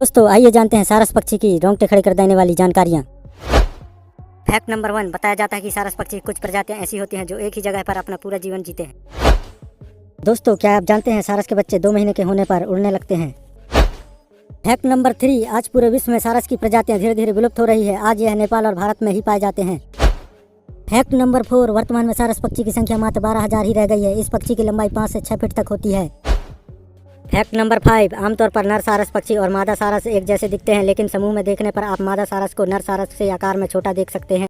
दोस्तों आइए जानते हैं सारस पक्षी की रोंगटे खड़े कर देने वाली जानकारियाँ। फैक्ट नंबर 1, बताया जाता है कि सारस पक्षी कुछ प्रजातियां ऐसी होती हैं जो एक ही जगह पर अपना पूरा जीवन जीते हैं। दोस्तों क्या आप जानते हैं सारस के बच्चे 2 महीने के होने पर उड़ने लगते हैं। फैक्ट नंबर 3, आज पूरे विश्व में सारस की प्रजातियां धीरे धीरे विलुप्त हो रही है। आज यह नेपाल और भारत में ही पाए जाते हैं। फैक्ट नंबर 4, वर्तमान में सारस पक्षी की संख्या मात्र 12,000 ही रह गई है। इस पक्षी की लंबाई 5 से 6 फीट तक होती है। फैक्ट नंबर 5, आमतौर पर नर सारस पक्षी और मादा सारस एक जैसे दिखते हैं, लेकिन समूह में देखने पर आप मादा सारस को नर सारस से आकार में छोटा देख सकते हैं।